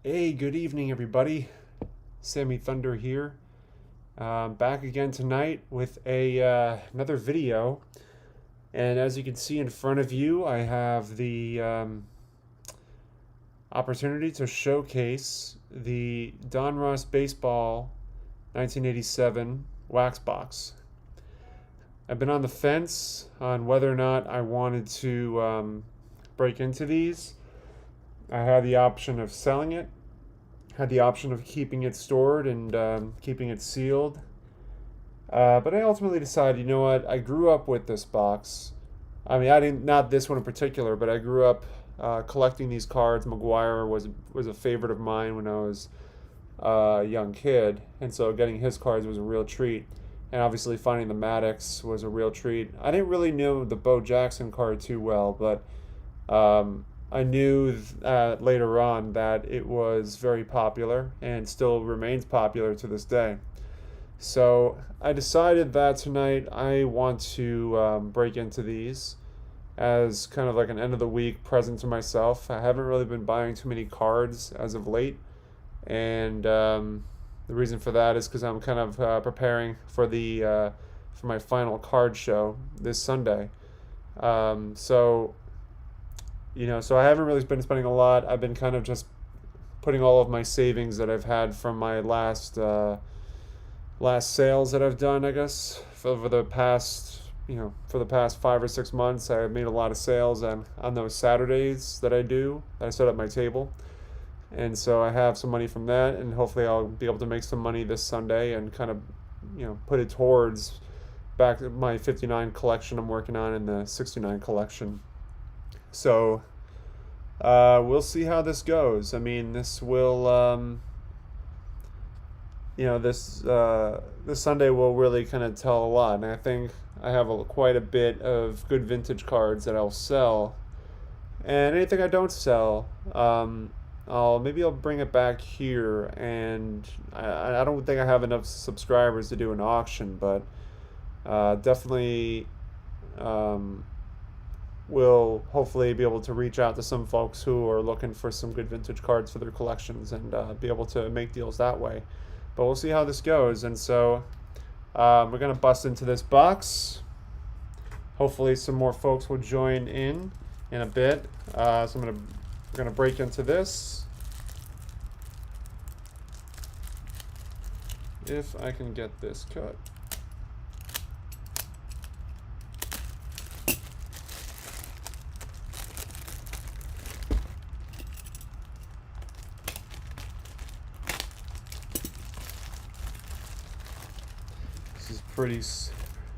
Hey, good evening, everybody. Sammy Thunder here. Back again tonight with another video. And as you can see in front of you, I have the opportunity to showcase the Donruss Baseball 1987 wax box. I've been on the fence on whether or not I wanted to break into these. I had the option of selling it, had the option of keeping it stored and keeping it sealed. But I ultimately decided, you know what, I grew up with this box. I mean, I didn't, not this one in particular, but I grew up collecting these cards. McGwire was a favorite of mine when I was a young kid, and so getting his cards was a real treat. And obviously finding the Maddux was a real treat. I didn't really know the Bo Jackson card too well, but I knew later on that it was very popular and still remains popular to this day. So I decided that tonight I want to break into these as kind of like an end of the week present to myself. I haven't really been buying too many cards as of late, and the reason for that is because I'm kind of preparing for for my final card show this Sunday. So so I haven't really been spending a lot. I've been kind of just putting all of my savings that I've had from my last sales that I've done, I guess, for the past 5 or 6 months. I've made a lot of sales on those Saturdays that I set up my table. And so I have some money from that, and hopefully I'll be able to make some money this Sunday and kind of, put it towards back my 59 collection I'm working on and the 69 collection. So we'll see how this goes. I mean, this will, this Sunday will really kind of tell a lot. And I think I have quite a bit of good vintage cards that I'll sell. And anything I don't sell, I'll bring it back here. And I don't think I have enough subscribers to do an auction, but definitely will hopefully be able to reach out to some folks who are looking for some good vintage cards for their collections and be able to make deals that way. But we'll see how this goes. And so we're going to bust into this box. Hopefully some more folks will join in a bit. So we're going to break into this. If I can get this cut. This is pretty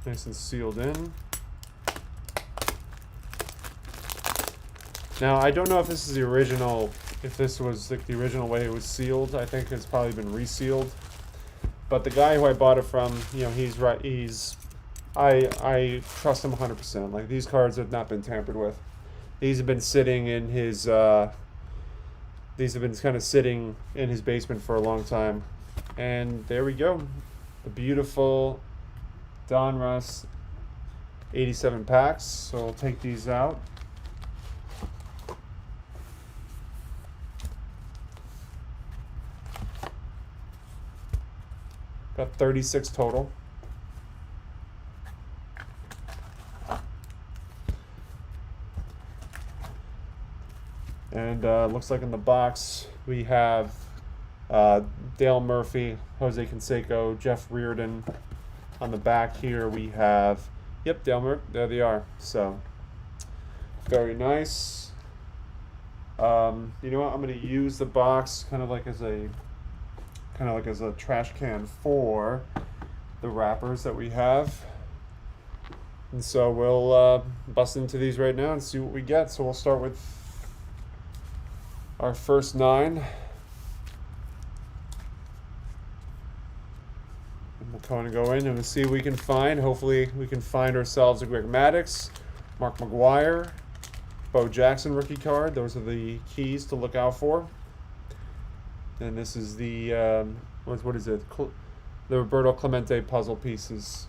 nice and sealed in. Now, I don't know if this is the original, if this was like the original way it was sealed. I think it's probably been resealed. But the guy who I bought it from, he's right. I trust him 100%. Like, these cards have not been tampered with. These have been sitting in his, these have been kind of sitting in his basement for a long time. And there we go. The beautiful Donruss 87 packs. So we'll take these out. Got 36 total. And looks like in the box we have Dale Murphy, Jose Canseco, Jeff Reardon. On the back here we have, Dale Murphy, there they are. So, very nice. You know what, I'm going to use the box kind of like as a trash can for the wrappers that we have. And so we'll bust into these right now and see what we get. So we'll start with our first 9. And we'll kind of go in and see what we can find. Hopefully we can find ourselves a Greg Maddux, Mark McGwire, Bo Jackson rookie card. Those are the keys to look out for. And this is the, what is it? The Roberto Clemente puzzle pieces.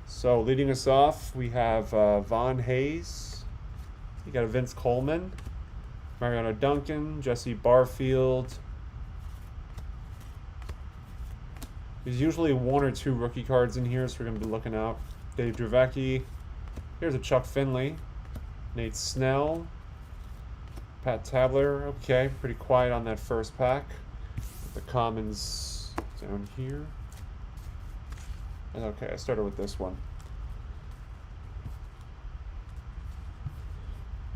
So leading us off, we have Von Hayes. You got a Vince Coleman. Mariano Duncan, Jesse Barfield. There's usually 1 or 2 rookie cards in here, so we're going to be looking out. Dave Dravecki. Here's a Chuck Finley. Nate Snell. Pat Tabler. Okay, pretty quiet on that first pack. The commons down here. And okay, I started with this one.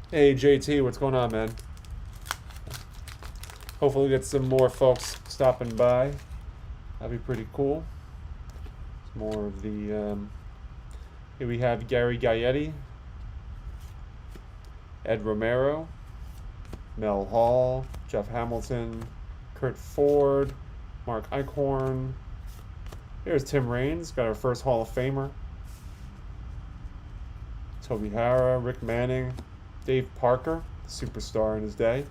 Hey JT, what's going on, man? Hopefully we get some more folks stopping by. That'd be pretty cool. It's more of the here we have Gary Gaetti, Ed Romero, Mel Hall, Jeff Hamilton, Kurt Ford, Mark Eichhorn. Here's Tim Raines, got our first Hall of Famer. Toby Hara, Rick Manning, Dave Parker, superstar in his day,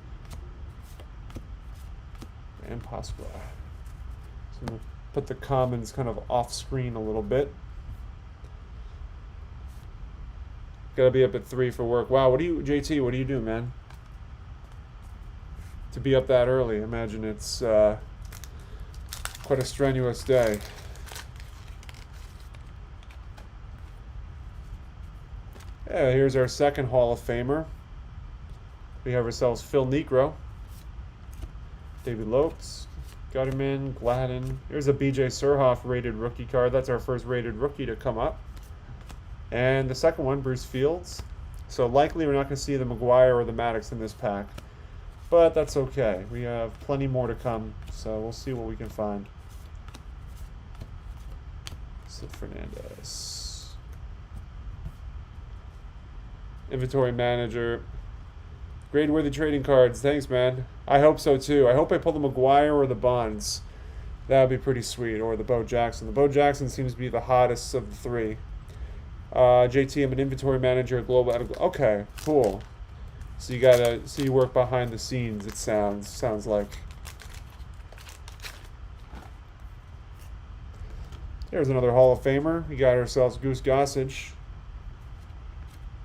and Pasqua. So I'm going to put the commons kind of off screen a little bit. Gotta be up at 3 for work. Wow, JT, what do you do, man? To be up that early, I imagine it's quite a strenuous day. Yeah, here's our second Hall of Famer. We have ourselves Phil Niekro, David Lopes, Gutterman, Gladden. Here's a BJ Surhoff rated rookie card. That's our first rated rookie to come up. And the second one, Bruce Fields. So likely we're not going to see the McGwire or the Maddux in this pack. But that's okay. We have plenty more to come, so we'll see what we can find. Sid Fernandez. Inventory manager. Grade-worthy trading cards. Thanks, man. I hope so, too. I hope I pull the McGwire or the Bonds. That would be pretty sweet. Or the Bo Jackson. The Bo Jackson seems to be the hottest of the 3. JT, I'm an inventory manager at Global. Okay, cool. So you work behind the scenes, it sounds like. There's another Hall of Famer. We got ourselves Goose Gossage.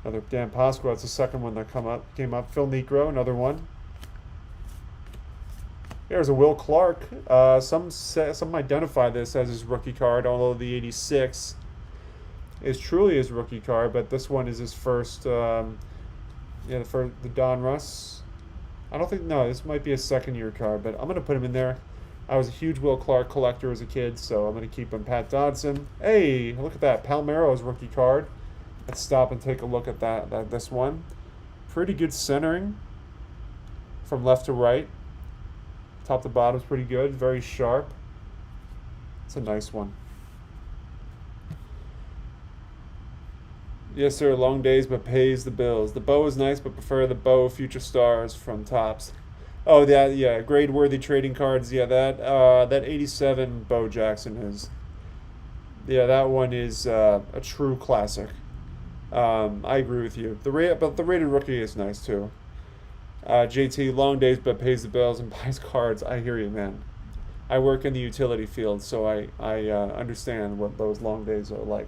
Another Dan Pasqua. That's the second one that came up. Phil Niekro, another one. There's a Will Clark. Some identify this as his rookie card, although the 86 is truly his rookie card, but this one is his first. The Donruss. I don't think, no, this might be a second-year card, but I'm going to put him in there. I was a huge Will Clark collector as a kid, so I'm going to keep him. Pat Dodson. Hey, look at that. Palmero's rookie card. Let's stop and take a look at this one. Pretty good centering from left to right. Top to bottom is pretty good. Very sharp. It's a nice one. Yes, sir. Long days, but pays the bills. The Bo is nice, but prefer the Bo Future Stars from Topps. Oh, yeah. Grade-worthy trading cards. Yeah, that 87 Bo Jackson is. Yeah, that one is a true classic. I agree with you. But the rated rookie is nice too. JT, long days, but pays the bills and buys cards. I hear you, man. I work in the utility field, so I understand what those long days are like.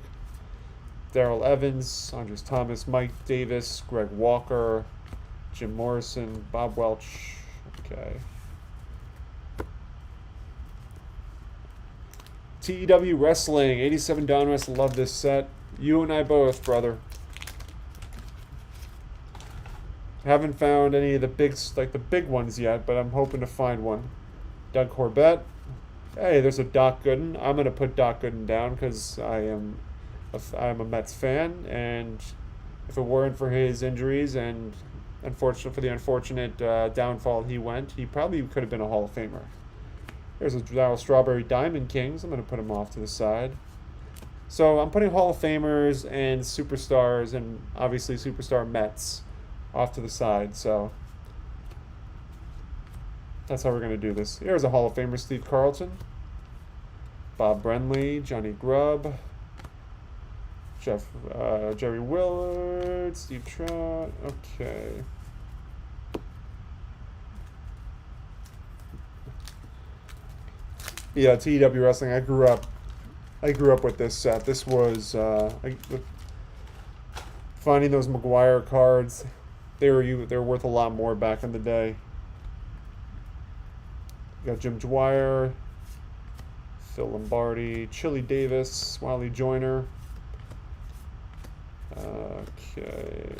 Darrell Evans, Andres Thomas, Mike Davis, Greg Walker, Jim Morrison, Bob Welch. Okay. TEW Wrestling, 87 Donruss. Love this set. You and I both, brother. Haven't found any of the big ones yet, but I'm hoping to find one. Doug Corbett. Hey, there's a Doc Gooden. I'm gonna put Doc Gooden down because I'm a Mets fan, and if it weren't for his injuries and for the unfortunate downfall he probably could have been a Hall of Famer. There's a Darryl Strawberry Diamond Kings. I'm gonna put him off to the side. So I'm putting Hall of Famers and superstars and obviously superstar Mets off to the side. So that's how we're going to do this. Here's a Hall of Famer, Steve Carlton, Bob Brenly, Johnny Grubb, Jerry Willard, Steve Trout. Okay. Yeah, TEW Wrestling. I grew up with this set. This was finding those McGwire cards they were worth a lot more back in the day. You got Jim McGwire, Phil Lombardi, Chili Davis, Wiley Joyner. Okay.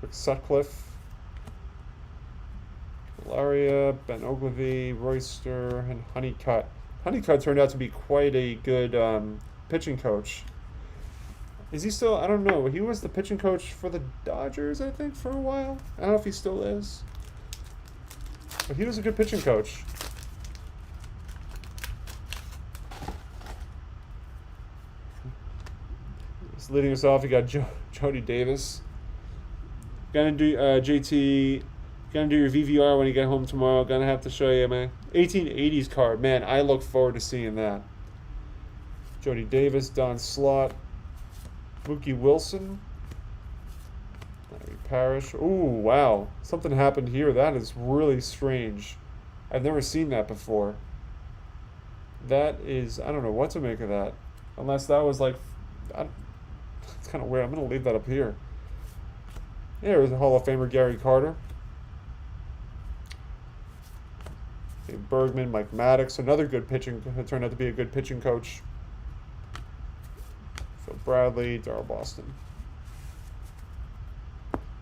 Rick Sutcliffe, Malaria, Ben Ogilvy, Royster, and Honeycutt. Honeycutt turned out to be quite a good pitching coach. Is he still? I don't know. He was the pitching coach for the Dodgers, I think, for a while. I don't know if he still is. But he was a good pitching coach. Just leading us off, you got Jody Davis. Gonna do JT. Gonna do your VVR when you get home tomorrow. Gonna have to show you my 1880s card. Man, I look forward to seeing that. Jody Davis, Don Slott, Mookie Wilson, Larry Parrish. Ooh, wow. Something happened here. That is really strange. I've never seen that before. That is, I don't know what to make of that. Unless that was like, it's kind of weird. I'm going to leave that up here. There's the Hall of Famer Gary Carter. Dave Bergman, Mike Maddux, another good pitching, turned out to be a good pitching coach. Phil Bradley, Darrell Boston.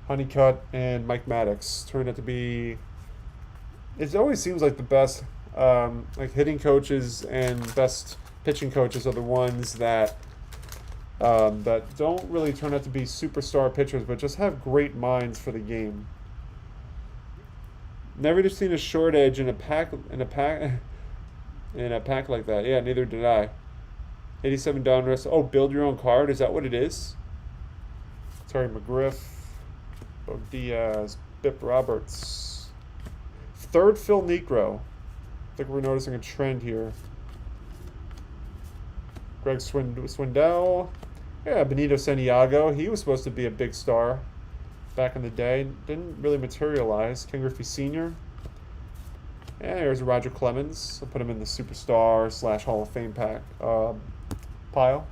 Honeycutt and Mike Maddux turned out to be, it always seems like the best like hitting coaches and best pitching coaches are the ones that that don't really turn out to be superstar pitchers, but just have great minds for the game. Never just seen a short edge in a pack like that. Yeah, neither did I. 87 Donruss. Oh, build your own card. Is that what it is? Terry McGriff, Bo Diaz, Bip Roberts. Third Phil Negro. I think we're noticing a trend here. Greg Swindell. Yeah, Benito Santiago. He was supposed to be a big star back in the day. Didn't really materialize. Ken Griffey Sr. Yeah, there's Roger Clemens. I'll put him in the superstar / Hall of Fame pile.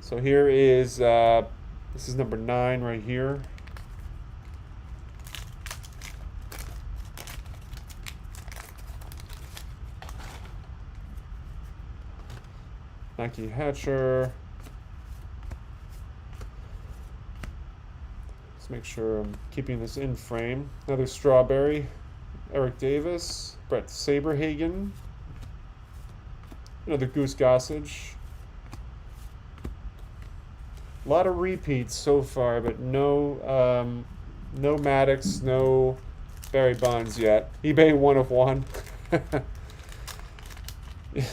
So here is, this is number 9 right here. Nike Hatcher. Let's make sure I'm keeping this in frame. Another Strawberry. Eric Davis. Brett Saberhagen. Another Goose Gossage. A lot of repeats so far, but no Maddux, no Barry Bonds yet. eBay 1 of 1. You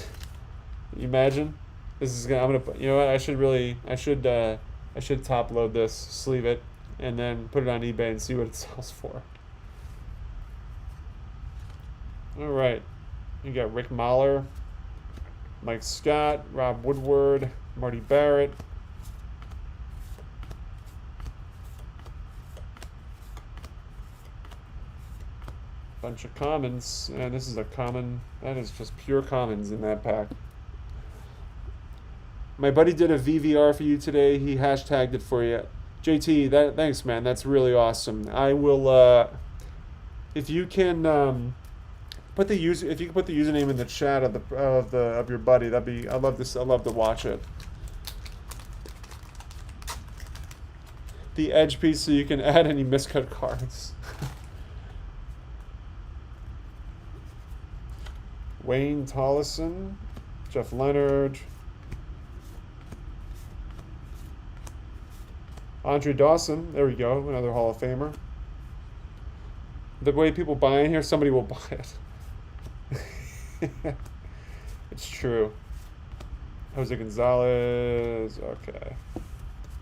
imagine? This is gonna. I'm gonna put. You know what? I should top load this, sleeve it, and then put it on eBay and see what it sells for. All right, you got Rick Mahler, Mike Scott, Rob Woodward, Marty Barrett. Bunch of commons, and this is a common. That is just pure commons in that pack. My buddy did a VVR for you today. He hashtagged it for you. JT, thanks, man. That's really awesome. I will, if you can put the username in the chat of your buddy. That'd be. I love this. I love to watch it. The edge piece, so you can add any miscut cards. Wayne Tollison, Jeff Leonard. Andre Dawson, there we go, another Hall of Famer. The way people buy in here, somebody will buy it. It's true. Jose Gonzalez, okay.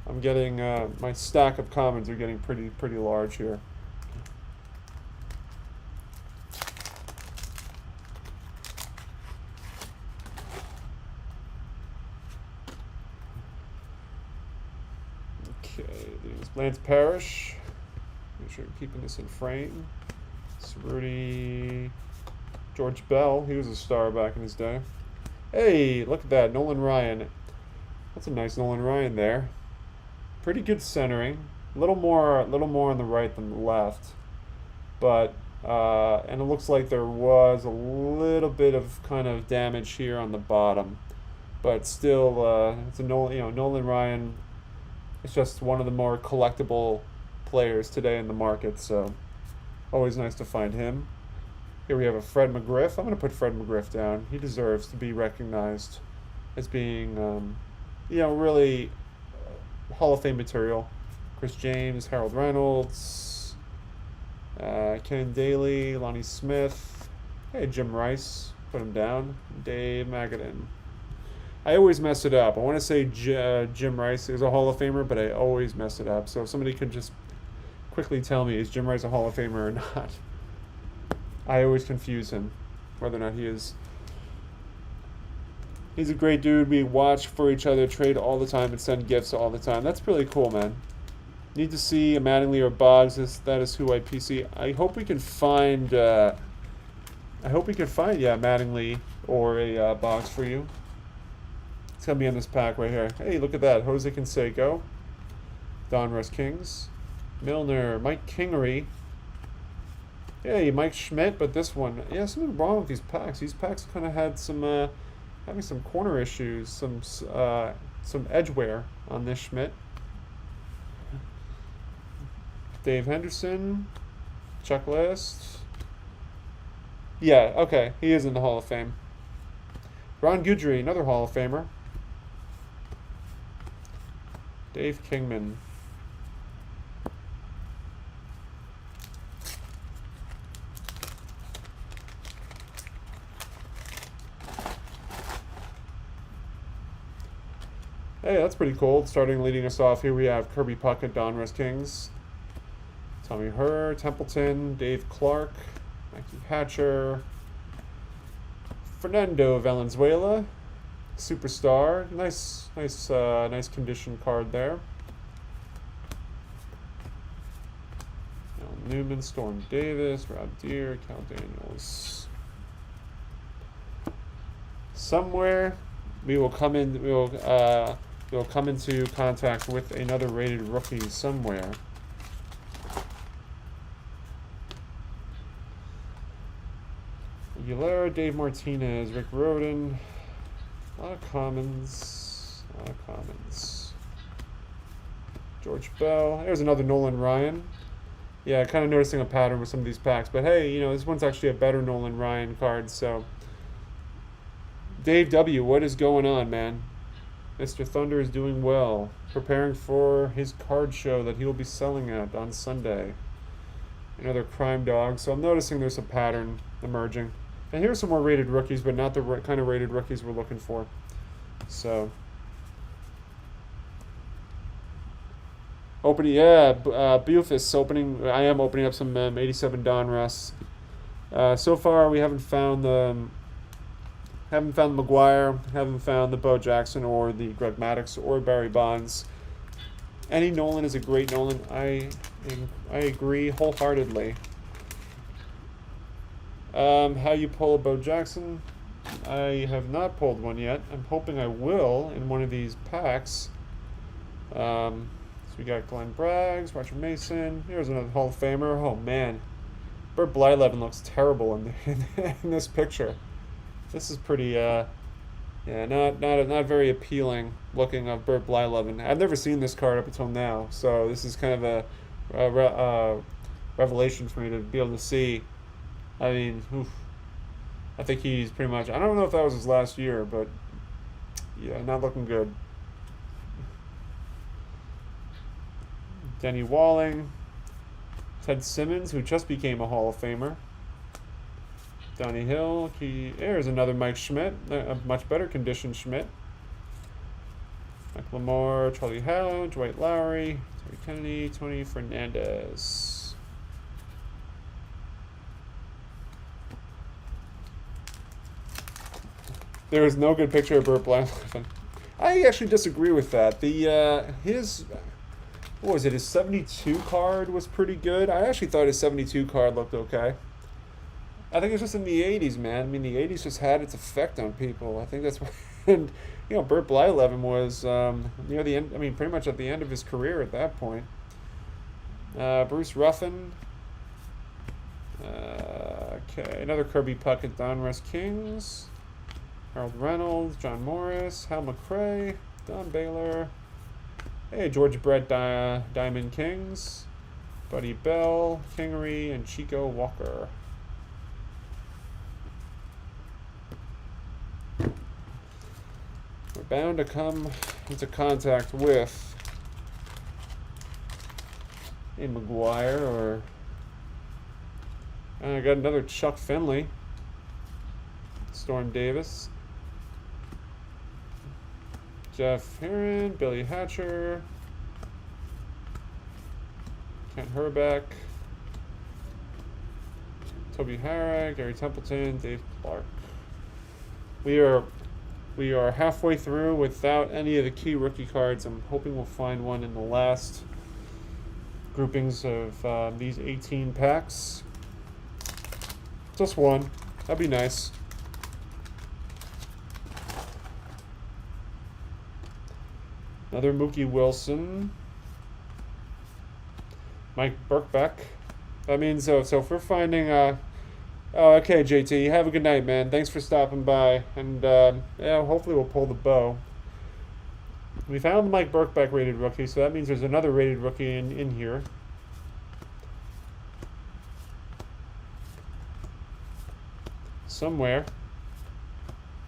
I'm getting, my stack of commons are getting pretty large here. Lance Parrish. Make sure you're keeping this in frame. Rudy. George Bell. He was a star back in his day. Hey, look at that. Nolan Ryan. That's a nice Nolan Ryan there. Pretty good centering. A little more on the right than the left, but and it looks like there was a little bit of kind of damage here on the bottom, but still, it's a Nolan Ryan. It's just one of the more collectible players today in the market, so always nice to find him. Here we have a Fred McGriff. I'm going to put Fred McGriff down. He deserves to be recognized as being, really Hall of Fame material. Chris James, Harold Reynolds, Ken Daly, Lonnie Smith. Hey, Jim Rice. Put him down. Dave Magadan. I always mess it up. I want to say Jim Rice is a Hall of Famer, but I always mess it up. So if somebody could just quickly tell me, is Jim Rice a Hall of Famer or not? I always confuse him, whether or not he is. He's a great dude. We watch for each other, trade all the time, and send gifts all the time. That's really cool, man. Need to see a Mattingly or Boggs. That is who I PC. I hope we can find. Mattingly or a Boggs for you. It's gonna be in this pack right here. Hey, look at that. Jose Canseco, Donruss Kings, Milner, Mike Kingery. Yeah, Mike Schmidt, but this one, something wrong with these packs. These packs kind of had some having some corner issues, some edge wear on this Schmidt. Dave Henderson, checklist. Yeah, okay, he is in the Hall of Fame. Ron Guidry, another Hall of Famer. Dave Kingman. Hey, that's pretty cool. Starting leading us off here, we have Kirby Puckett, Donruss Kings. Tommy Herr, Templeton, Dave Clark, Mikey Hatcher, Fernando Valenzuela, Superstar. Nice condition card there. Al Newman, Storm Davis, Rob Deere, Cal Daniels. Somewhere we will come into contact with another rated rookie somewhere. Aguilera, Dave Martinez, Rick Roden. A lot of commons. George Bell. There's another Nolan Ryan. Yeah, kind of noticing a pattern with some of these packs. But hey, this one's actually a better Nolan Ryan card, so. Dave W., what is going on, man? Mr. Thunder is doing well, preparing for his card show that he will be selling at on Sunday. Another crime dog. So I'm noticing there's a pattern emerging. And here's some more rated rookies, but not the kind of rated rookies we're looking for. So, Bufus opening. I am opening up some 87 Donruss. So far, we haven't found the McGwire, haven't found the Bo Jackson or the Greg Maddux or Barry Bonds. Any Nolan is a great Nolan. I agree wholeheartedly. How you pull a Bo Jackson? I have not pulled one yet. I'm hoping I will in one of these packs. So we got Glenn Braggs, Roger Mason. Here's another Hall of Famer. Oh man, Bert Blyleven looks terrible in this picture. This is pretty, not very appealing looking of Bert Blyleven. I've never seen this card up until now, so this is kind of a revelation for me to be able to see. I mean, I think he's pretty much. I don't know if that was his last year, but yeah, not looking good. Denny Walling, Ted Simmons, who just became a Hall of Famer. Donnie Hill. There's another Mike Schmidt, a much better condition Schmidt. Mike Lamar, Charlie Howe, Dwight Lowry, Terry Kennedy, Tony Fernandez. There is no good picture of Bert Blyleven. I actually disagree with that. His 72 card was pretty good. I actually thought his 72 card looked okay. I think it's just in the 80s, man. I mean, the 80s just had its effect on people. I think that's why And, Bert Blyleven was near the end, I mean, pretty much at the end of his career at that point. Bruce Ruffin. Okay, another Kirby Puckett, Donruss Kings. Harold Reynolds, John Morris, Hal McRae, Don Baylor. Hey, George Brett, Diamond Kings. Buddy Bell, Kingery, and Chico Walker. We're bound to come into contact with a McGwire, or I got another Chuck Finley, Storm Davis, Jeff Herron, Billy Hatcher, Kent Herbeck, Toby Harrag, Gary Templeton, Dave Clark. We are halfway through without any of the key rookie cards. I'm hoping we'll find one in the last groupings of these 18 packs. Just one. That'd be nice. Another Mookie Wilson. Mike Birkbeck. That means so if we're finding oh, okay, JT, have a good night, man. Thanks for stopping by, and yeah, hopefully we'll pull the bow. We found the Mike Birkbeck rated rookie, so that means there's another rated rookie in here. Somewhere.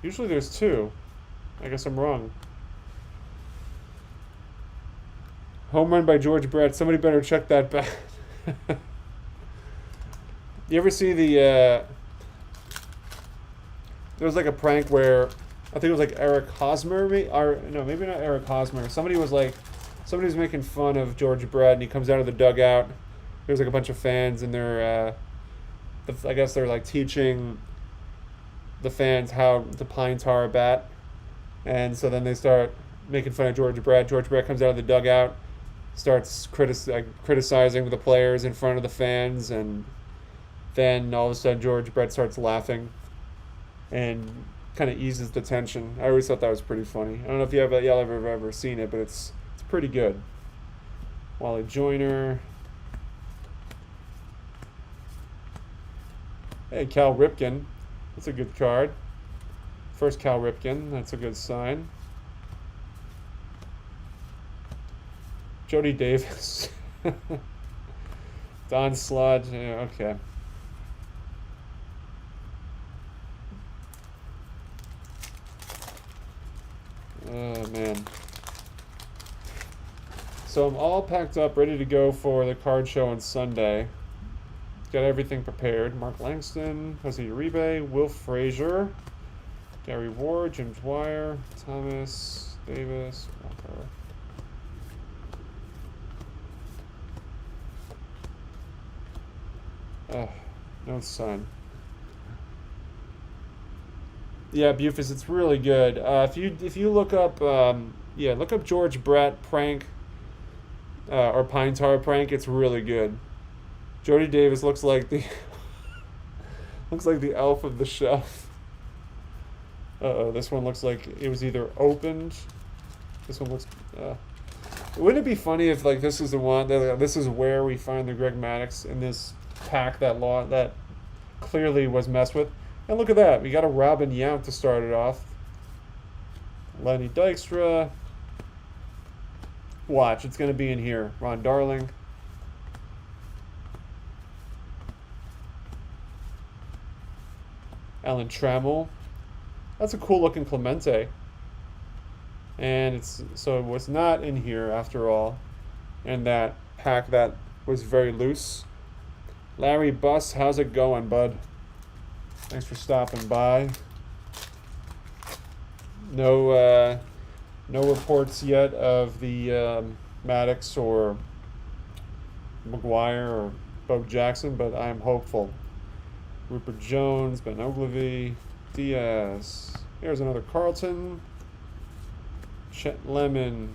Usually there's two. I guess I'm wrong. Home run by George Brett. Somebody better check that back. You ever see the there was like a prank where I think it was like Eric Hosmer, or no, maybe not Eric Hosmer. Somebody was making fun of George Brett, and he comes out of the dugout. There's like a bunch of fans, and they're I guess they're like teaching the fans how to pine tar a bat, and so then they start making fun of George Brett. George Brett comes out of the dugout, starts criticizing the players in front of the fans, and then all of a sudden George Brett starts laughing and kind of eases the tension. I always thought that was pretty funny. I don't know if y'all have ever seen it, but it's pretty good. Wally Joyner. Hey, Cal Ripken. That's a good card. First Cal Ripken. That's a good sign. Jody Davis. Don Sludge. Yeah, okay. Oh, man. So I'm all packed up, ready to go for the card show on Sunday. Got everything prepared. Mark Langston, Jose Uribe, Will Frazier, Gary Ward, Jim Dwyer, Thomas Davis, Walker. No sun. Yeah, Bufus, it's really good. If you look up look up George Brett prank or Pine Tar prank. It's really good. Jody Davis looks like the elf of the shelf. This one looks like it was either opened. This one looks. Wouldn't it be funny if like this is the one that this is where we find the Greg Maddux in this pack that clearly was messed with. And look at that. We got a Robin Yount to start it off. Lenny Dykstra. Watch. It's going to be in here. Ron Darling. Alan Trammell. That's a cool looking Clemente. And so it was not in here after all. And that pack that was very loose. Larry Buss, how's it going, bud? Thanks for stopping by. No reports yet of the Maddux or McGwire or Bo Jackson, but I'm hopeful. Rupert Jones, Ben Ogilvy, Diaz. Here's another Carlton. Chet Lemon.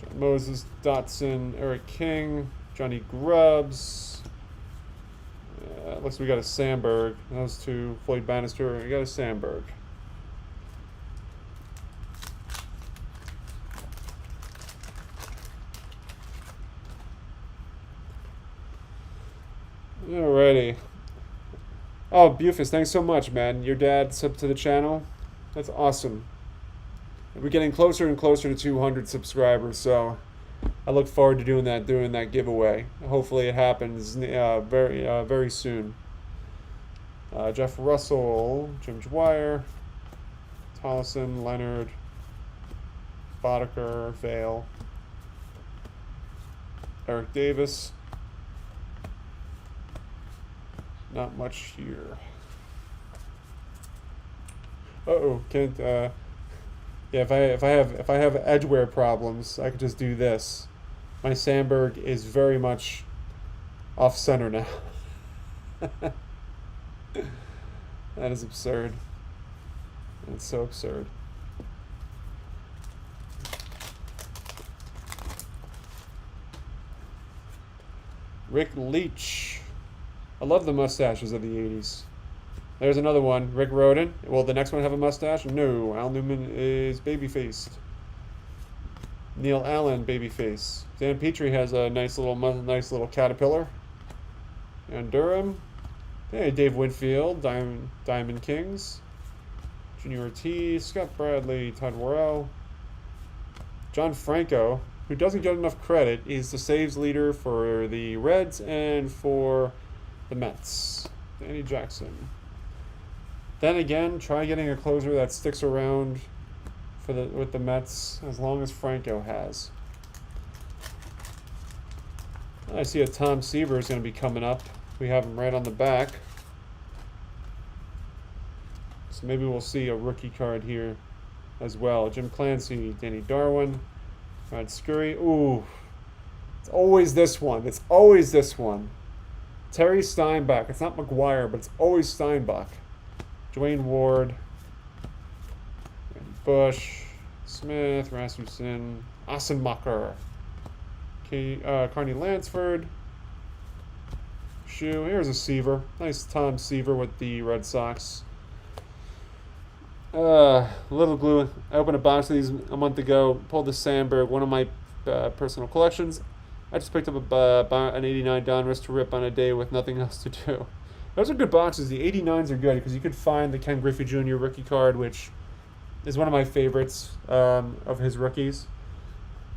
John Moses, Dotson, Eric King, Johnny Grubbs. Looks like we got a Sandberg. Those two, Floyd Bannister. We got a Sandberg. Alrighty. Oh, Bufus, thanks so much, man. Your dad subbed to the channel. That's awesome. We're getting closer and closer to 200 subscribers, so I look forward to doing that giveaway. Hopefully, it happens very soon. Jeff Russell, Jim McGwire, Tollison, Leonard, Boddicker, Vale, Eric Davis. Not much here. Can't. Yeah, if I have edgeware problems, I could just do this. My Sandberg is very much off center now. That is absurd. It's so absurd. Rick Leach. I love the mustaches of the 80s. There's another one. Rick Roden. Will the next one have a mustache? No. Al Newman is baby-faced. Neil Allen, baby-face. Dan Petrie has a nice little caterpillar. And Durham. Hey, Dave Winfield, Diamond Kings. Junior Ortiz, Scott Bradley, Todd Worrell. John Franco, who doesn't get enough credit, is the saves leader for the Reds and for the Mets. Danny Jackson. Then again, try getting a closer that sticks around with the Mets as long as Franco has. I see a Tom Seaver is going to be coming up. We have him right on the back. So maybe we'll see a rookie card here as well. Jim Clancy, Danny Darwin, Rod Scurry. Ooh, it's always this one. It's always this one. Terry Steinbach. It's not McGwire, but it's always Steinbach. Dwayne Ward, Randy Bush, Smith, Rasmussen, Ossenmacher, Carney Lansford, Shoe. Here's a Seaver. Nice Tom Seaver with the Red Sox. Little glue. I opened a box of these a month ago. Pulled the Sandberg, one of my personal collections. I just picked up an 89 Donruss to rip on a day with nothing else to do. Those are good boxes. The 89s are good because you could find the Ken Griffey Jr. rookie card, which is one of my favorites of his rookies.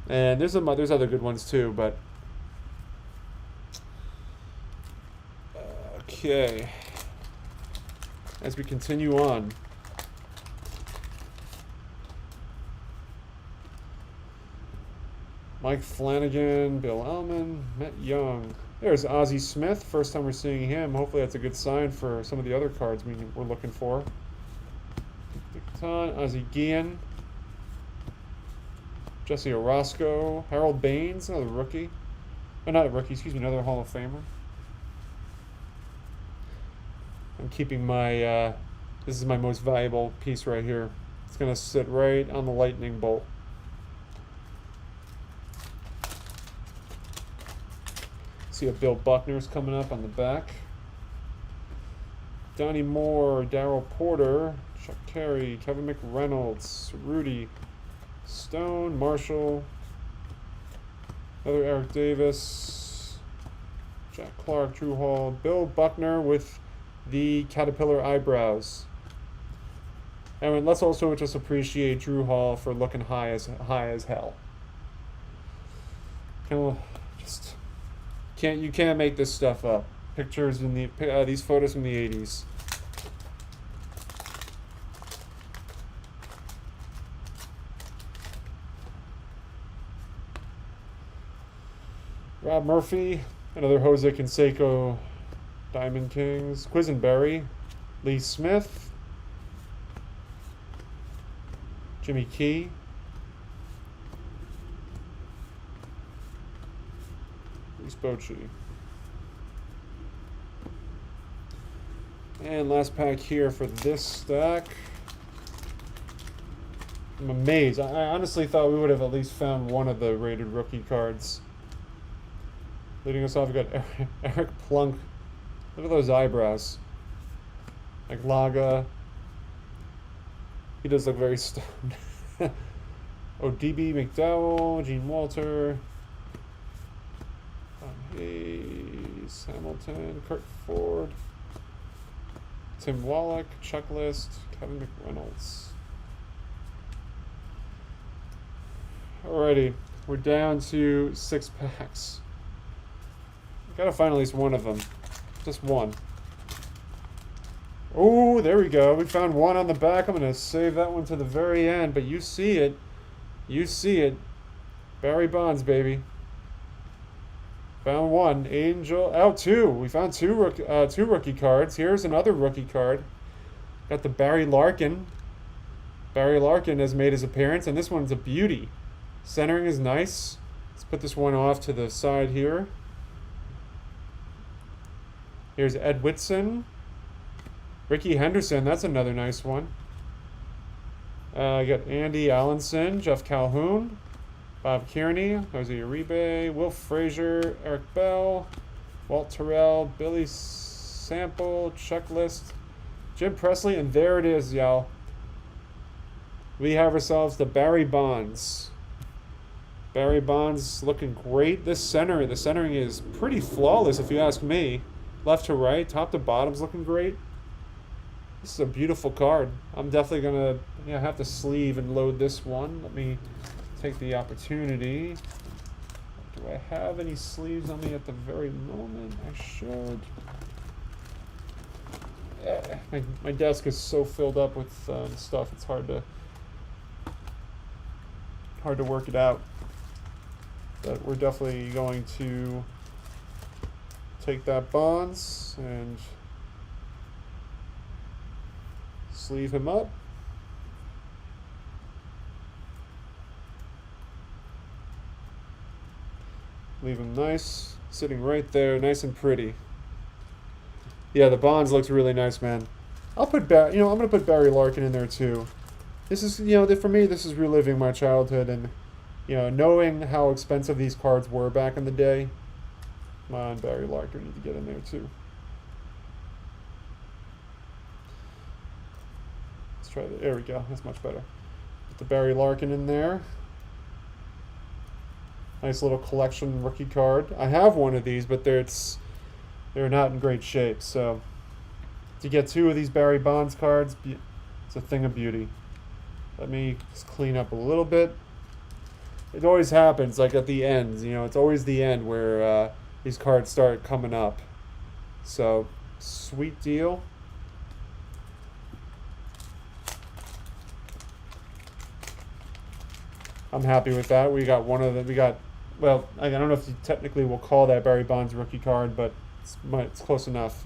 And there's other good ones too, but okay. As we continue on. Mike Flanagan, Bill Ellman, Matt Young. There's Ozzie Smith. First time we're seeing him. Hopefully that's a good sign for some of the other cards we're looking for. Ozzie Guillen. Jesse Orosco. Harold Baines, another rookie. Oh, not a rookie, excuse me, another Hall of Famer. I'm keeping my, this is my most valuable piece right here. It's going to sit right on the lightning bolt. See a Bill Buckner's coming up on the back. Donnie Moore, Darryl Porter, Chuck Carey, Kevin McReynolds, Rudy, Stone, Marshall, another Eric Davis, Jack Clark, Drew Hall, Bill Buckner with the caterpillar eyebrows. And let's also just appreciate Drew Hall for looking high as hell. You can't make this stuff up. Pictures in these photos from the 80s. Rob Murphy, another Jose Canseco, Diamond Kings, Quisenberry, Lee Smith, Jimmy Key, Bochy. And last pack here for this stack. I'm amazed. I honestly thought we would have at least found one of the rated rookie cards. Leading us off, we got Eric Plunk Look at those eyebrows. Like Laga. He does look very stoned. ODB, McDowell, Gene Walter, Hayes, Hamilton, Kurt Ford, Tim Wallach, Checklist, Kevin McReynolds. Alrighty, we're down to 6 packs. Gotta find at least one of them. Just one. Oh, there we go. We found one on the back. I'm going to save that one to the very end, but you see it. You see it. Barry Bonds, baby. Found one. Angel. Oh, two. We found two rookie cards. Here's another rookie card. Got the Barry Larkin. Barry Larkin has made his appearance, and this one's a beauty. Centering is nice. Let's put this one off to the side here. Here's Ed Whitson. Ricky Henderson, that's another nice one. I got Andy Allenson, Jeff Calhoun, Bob Kearney, Jose Uribe, Will Frazier, Eric Bell, Walt Terrell, Billy Sample, Checklist, Jim Presley, and there it is, y'all. We have ourselves the Barry Bonds. Barry Bonds looking great. The centering is pretty flawless if you ask me. Left to right, top to bottom's looking great. This is a beautiful card. I'm definitely going to have to sleeve and load this one. Let me take the opportunity. Do I have any sleeves on me at the very moment? I should. My desk is so filled up with stuff, it's hard to work it out. But we're definitely going to take that Bonds and sleeve him up. Leave him nice, sitting right there, nice and pretty. Yeah, the Bonds looks really nice, man. I'll put I'm gonna put Barry Larkin in there too. This is, for me, this is reliving my childhood and, knowing how expensive these cards were back in the day. Come on, Barry Larkin, need to get in there too. Try that. There we go. That's much better. Put the Barry Larkin in there. Nice little collection rookie card. I have one of these, but they're not in great shape. So to get 2 of these Barry Bonds cards, it's a thing of beauty. Let me just clean up a little bit. It always happens, like at the end. It's always the end where these cards start coming up. So sweet deal. I'm happy with that. We got one of them. Well, I don't know if you technically will call that Barry Bonds rookie card, but it's close enough.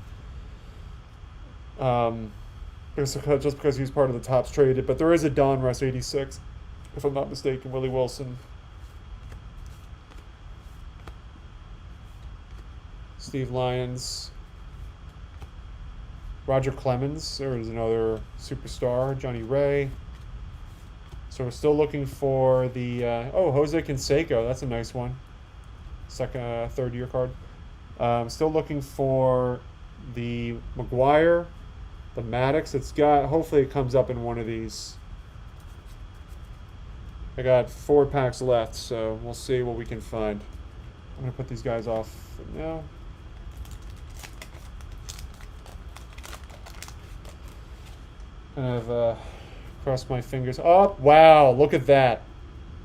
Just because he was part of the Topps traded. But there is a Donruss 86, if I'm not mistaken, Willie Wilson. Steve Lyons. Roger Clemens, there is another superstar. Johnny Ray. So we're still looking for the Jose Canseco. That's a nice one. Third year card. Still looking for the McGwire, the Maddux. Hopefully it comes up in one of these. I got 4 packs left, so we'll see what we can find. I'm gonna put these guys off for now. And I've crossed my fingers. Oh, wow, look at that.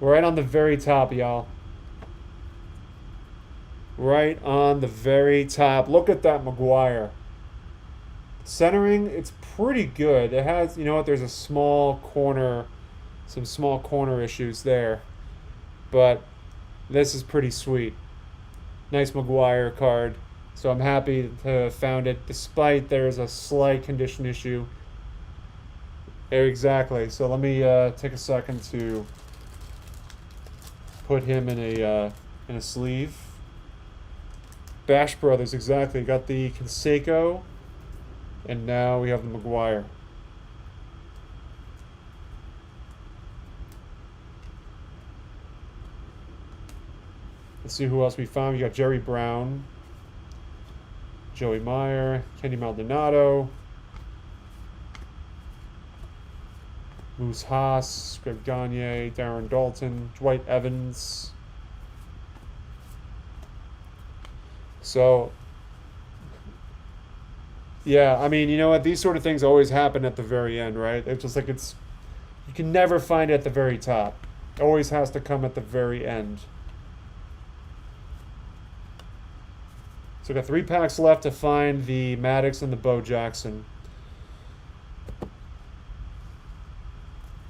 Right on the very top, y'all. Right on the very top. Look at that McGwire. Centering, it's pretty good. It has, there's a small corner, some small corner issues there. But this is pretty sweet. Nice McGwire card. So I'm happy to have found it, despite there's a slight condition issue. Exactly. So let me take a second to put him in a sleeve. Bash Brothers, exactly. Got the Canseco, and now we have the McGwire. Let's see who else we found. We got Jerry Brown, Joey Meyer, Kenny Maldonado, Moose Haas, Greg Gagne, Darren Dalton, Dwight Evans. So, yeah, I mean, you know what? These sort of things always happen at the very end, right? It's just like you can never find it at the very top. It always has to come at the very end. So we got 3 packs left to find the Maddux and the Bo Jackson.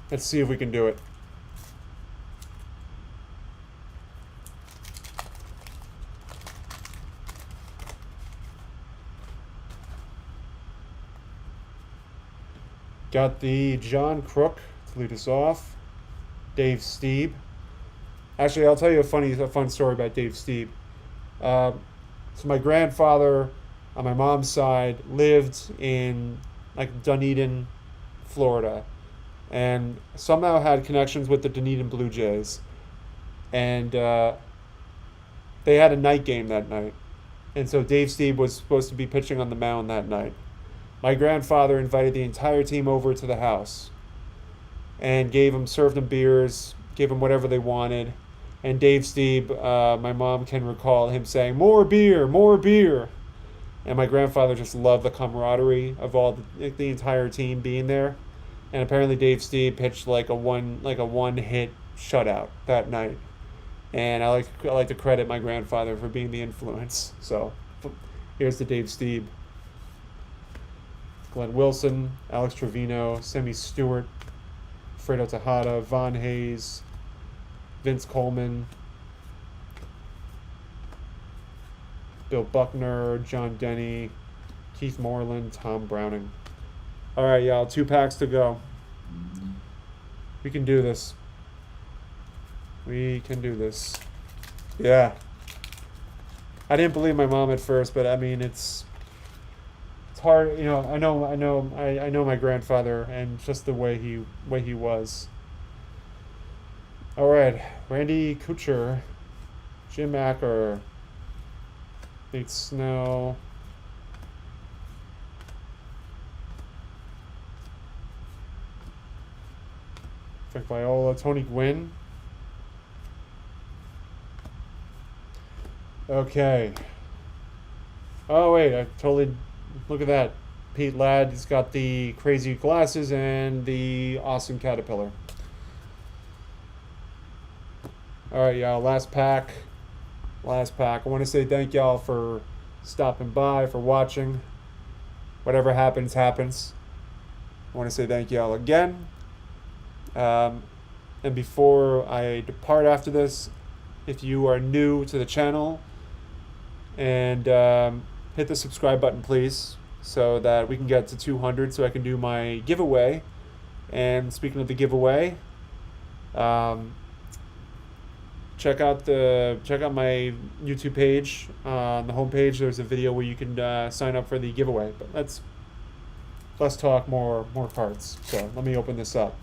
Let's see if we can do it. Got the John Crook to lead us off. Dave Steeb. Actually, I'll tell you a fun story about Dave Steeb. So my grandfather on my mom's side lived in like Dunedin, Florida, and somehow had connections with the Dunedin Blue Jays. And they had a night game that night. And so Dave Steeb was supposed to be pitching on the mound that night. My grandfather invited the entire team over to the house and served them beers, gave them whatever they wanted. And Dave Steeb, my mom can recall him saying, "More beer, more beer." And my grandfather just loved the camaraderie of all the entire team being there. And apparently Dave Steeb pitched like a one hit shutout that night. And I like to credit my grandfather for being the influence. So here's the Dave Steeb. Glenn Wilson, Alex Trevino, Semi Stewart, Fredo Tejada, Von Hayes, Vince Coleman, Bill Buckner, John Denny, Keith Moreland, Tom Browning. All right, y'all, 2 packs to go. We can do this. We can do this. Yeah. I didn't believe my mom at first, but I mean, it's hard, you know. I know my grandfather and just the way he was. All right, Randy Kutcher, Jim Acker, Nate Snell, Frank Viola, Tony Gwynn. Okay. Oh wait, I totally look at that. Pete Ladd, he's got the crazy glasses and the awesome caterpillar. All right, y'all, last pack. I want to say thank y'all for stopping by, for watching. Whatever happens, happens. I want to say thank y'all again. And before I depart after this, if you are new to the channel, and hit the subscribe button, please, so that we can get to 200 so I can do my giveaway. And speaking of the giveaway, check out my YouTube page. On the homepage, there's a video where you can sign up for the giveaway. But let's talk more cards. So let me open this up.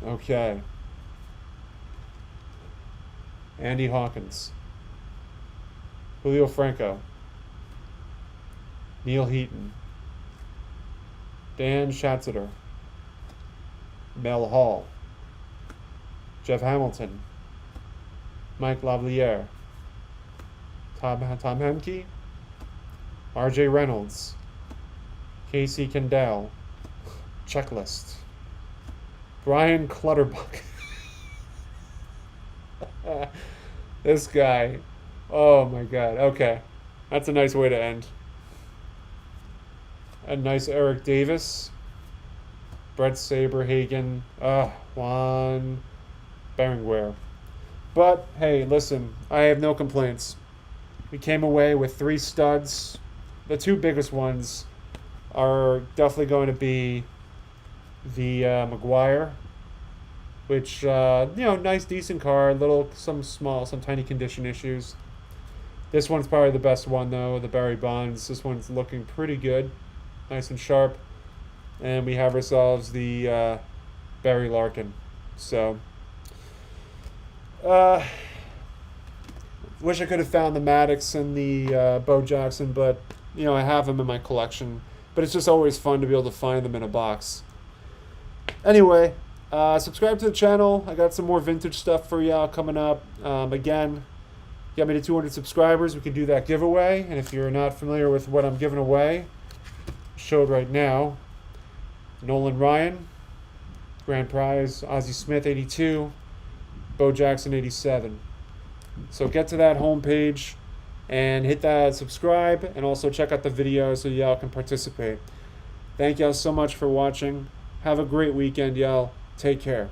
Okay. Andy Hawkins, Julio Franco, Neil Heaton, Dan Schatzeder, Mel Hall, Jeff Hamilton, Mike Lavaliere, Tom Hemke, R.J. Reynolds, Casey Kendall, Checklist, Brian Clutterbuck. This guy. Oh my god. Okay. That's a nice way to end. A nice Eric Davis. Brett Saberhagen. Juan Berenguer. But, hey, listen. I have no complaints. We came away with 3 studs. The 2 biggest ones are definitely going to be the McGwire, which, nice, decent card, some tiny condition issues. This one's probably the best one, though, the Barry Bonds. This one's looking pretty good, nice and sharp. And we have ourselves the Barry Larkin. So, wish I could have found the Maddux and the Bo Jackson, but I have them in my collection. But it's just always fun to be able to find them in a box. Anyway, subscribe to the channel. I got some more vintage stuff for y'all coming up. Again, get me to 200 subscribers. We can do that giveaway. And if you're not familiar with what I'm giving away, showed right now. Nolan Ryan, grand prize, Ozzie Smith 82, Bo Jackson 87. So get to that homepage and hit that subscribe, and also check out the video so y'all can participate. Thank y'all so much for watching. Have a great weekend, y'all. Take care.